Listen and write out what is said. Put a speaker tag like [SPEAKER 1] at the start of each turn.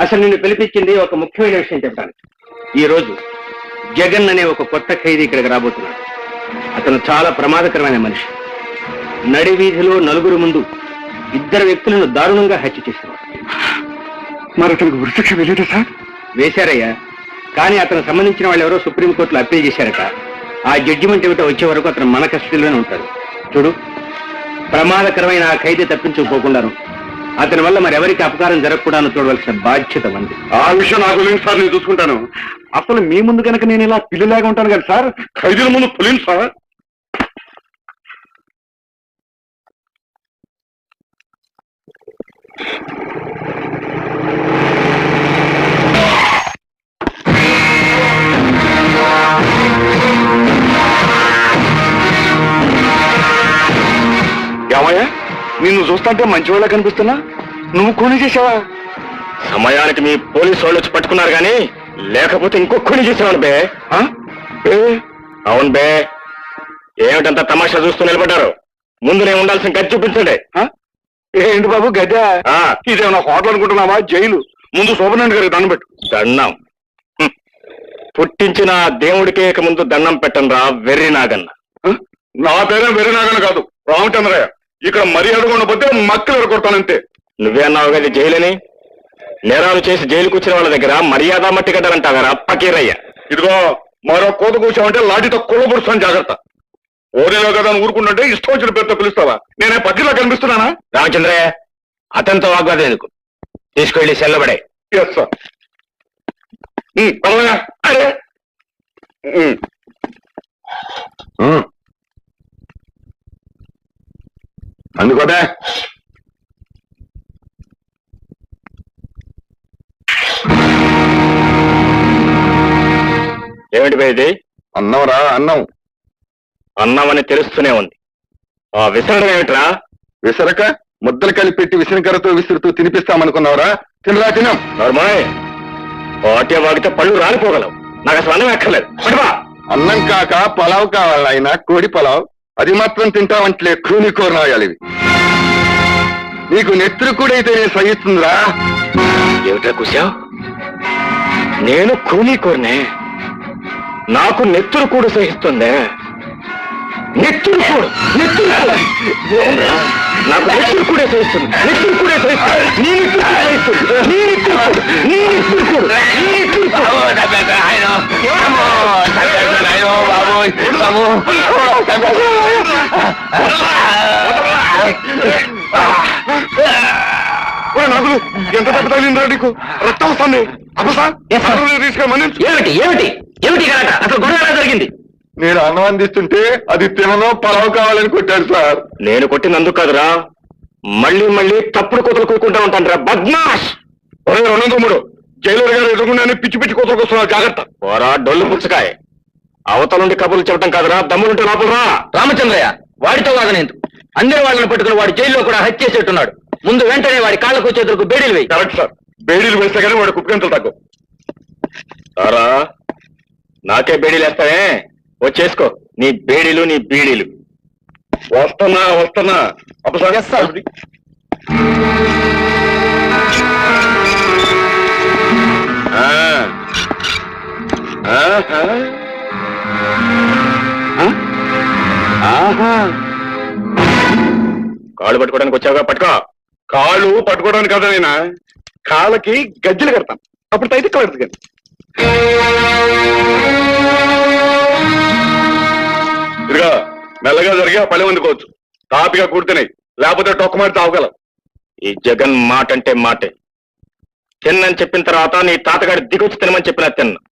[SPEAKER 1] అసలు నిన్ను పిలిపించింది ఒక ముఖ్యమైన విషయం చెప్పడానికి. ఈ రోజు జగన్ అనే ఒక కొత్త ఖైదీ ఇక్కడికి రాబోతున్నాడు. అతను చాలా ప్రమాదకరమైన మనిషి. నడి వీధిలో నలుగురు ముందు ఇద్దరు వ్యక్తులను దారుణంగా హత్య చేశారు.
[SPEAKER 2] మరి అతనికి ఉరిశిక్ష వేయలేదా సార్?
[SPEAKER 1] వేశారయ్యా, కానీ అతను సంబంధించిన వాళ్ళు ఎవరో సుప్రీంకోర్టులో అప్పీల్ చేశారట. ఆ జడ్జిమెంట్ ఏమిటో వచ్చే వరకు అతను మన కస్టడీలోనే ఉంటాడు. చూడు, ప్రమాదకరమైన ఆ ఖైదీ తప్పించుకోకుండాను అతని వల్ల మరి ఎవరికి అపకారం జరగకూడాను చూడవలసిన బాధ్యత ఉంది.
[SPEAKER 2] ఆ విషయం నాకు లేదు సార్, నేను చూసుకుంటాను. అసలు మీ ముందు కనుక నేను ఇలా పిల్లిలాగా ఉంటాను కదా సార్, ఖైదీల ముందు పులిని సార్. ఏమయ్యా, నిన్ను చూస్తుంటే మంచివాళ్ళ కనిపిస్తున్నా, నువ్వు కొని చేసావా?
[SPEAKER 1] సమయానికి మీ పోలీసు వాళ్ళు వచ్చి పట్టుకున్నారు కానీ లేకపోతే ఇంకొకని చేసేవాడు బే. అవును బే, ఏమిటంత తమాషా చూస్తూ నిలబడ్డారు? ముందు నేను ఉండాల్సిన గది చూపించండి.
[SPEAKER 2] ఏంటి బాబు గడ్డ? ఇదేమన్నా హోటల్ అనుకుంటున్నావా? జైలు. ముందు శోభనాయుడు గారికి దండం పెట్టు.
[SPEAKER 1] దండం పుట్టించిన దేవుడికే ఇక ముందు దండం పెట్టను రా వెర్రి నాగన్న.
[SPEAKER 2] నా పేరే వెర్రి నాగన్న కాదు, రామచంద్రయ్య. ఇక్కడ మర్యాదగా ఉండకపోతే మక్కలు ఎరగొడతానంతే.
[SPEAKER 1] నువ్వే అన్నావు కదా జైలని. నేరాలు చేసి జైలుకు వచ్చిన వాళ్ళ దగ్గర మర్యాద మట్టి కట్టాలంటావారా పకీరయ్య.
[SPEAKER 2] ఇదిగో, మరో కోత కూర్చోమంటే లాఠీతో కుళ్ళబుడుస్తాను, జాగ్రత్త. ఓరేలో కదా ఊరుకుంటుంటే ఇష్టం వచ్చిన పేరుతో పిలుస్తావా? నేనే పక్కలో కనిపిస్తున్నానా?
[SPEAKER 1] రామచంద్రయ్య, అతనితో వాగ్వాదం ఎందుకు? తీసుకెళ్లి సెల్లబడే.
[SPEAKER 2] Yes sir. అరే అందుకోదా
[SPEAKER 1] ఏమిటి ఇది?
[SPEAKER 2] అన్నంరా, అన్నం.
[SPEAKER 1] అన్నామని తెలుస్తూనే ఉంది. ఆ విసరడం ఏమిట్రా?
[SPEAKER 2] విసరక ముద్దలు కలిపి పెట్టి విసనకరతో విసురుతూ తినిపిస్తామనుకున్నావురా? తినరా, తినం.
[SPEAKER 1] నార్మల్ అటే వాగితే పళ్ళు రాలిపోగలవు. నాకు అసలు అన్నం ఎక్కర్లేదు.
[SPEAKER 2] అన్నం కాక పలావ్ కావాలి ఆయన, కోడి పలావ్. అది మాత్రం తింటామంటలే కూని కోరనాయాలి. నీకు నెత్తురు కూడా అయితే నేను సహిస్తుందిరా.
[SPEAKER 1] ఏమిటా కూసావు? నేను కూనీ కోరినే, నాకు నెత్తురు కూడా సహిస్తుందే. నెత్తురు కూడా, నెత్తురు కూడా నాకు నెత్తురు కూడా సహిస్తుంది. నెత్తురు కూడా సహిస్తుంది. నీ నెత్తురు కూడా సహిస్తుంది. నీ నెత్తురు కూడా, నీ నెత్తురు కూడా, నీ నెత్తురు
[SPEAKER 2] నాగులు, ఎంత దెబ్బ తగిలిందిరా నీకు? రక్తం వస్తుంది.
[SPEAKER 1] ఏమిటి ఏమిటి ఏమిటి అసలు గొడవ ఎలా జరిగింది?
[SPEAKER 2] నేను అన్నం అందిస్తుంటే అది తిననో పలావ్ కావాలని కొట్టాడు సార్.
[SPEAKER 1] నేను కొట్టినందుకు కాదురా, మళ్ళీ మళ్ళీ తప్పుడు కూతురు కూకుంటా ఉంటాను రా బద్మాష్.
[SPEAKER 2] ఒరే రెండో జైలర్ గారు ఎదురుకున్నాను, పిచ్చి పిచ్చి కూతురుకు వస్తున్నారు, జాగ్రత్త.
[SPEAKER 1] పోరా డొల్లు పుచ్చకాయ. అవతల నుండి కబుర్లు చెప్పడం కాదురా, దమ్ములుంటే లోపలరా. రామచంద్రయ్య, వాడితో వాదనేందుకు? అందరి వాళ్ళని పట్టుకుని వాడు జైల్లో కూడా హత్య చేసేట్టున్నాడు. ముందు వెంటనే వాడి కాళ్ళకు చేతులకు బేడీలు వేయి.
[SPEAKER 2] కరెక్ట్ సార్, బేడీలు వేస్తే కానీ వాడు కుప్పగంతలు తగ్గు.
[SPEAKER 1] సారా, నాకే బేడీలు వేస్తావే? వచ్చేసుకో నీ బేడీలు నీ బీడీలు.
[SPEAKER 2] వస్తున్నా వస్తున్నా.
[SPEAKER 1] సార్ కాళ్ళు పట్టుకోవడానికి వచ్చావుగా, పట్టుకో.
[SPEAKER 2] కాళ్ళు పట్టుకోవడానికి కదా నేనా, కాళ్ళకి గజ్జలు కడతాను, అప్పుడు అయితే కలదు కానీ. ఇదిగా మెల్లగా జరిగి ఆ పల్లె అందుకోవచ్చు. తాపిగా కూర్చున్నాయి, లేకపోతే టొక్కమారి తాగలం.
[SPEAKER 1] ఈ జగన్ మాట అంటే మాటే. తిన్నని చెప్పిన తర్వాత నీ తాతగాడి దిగొచ్చి తినమని చెప్పినా తిన్నా.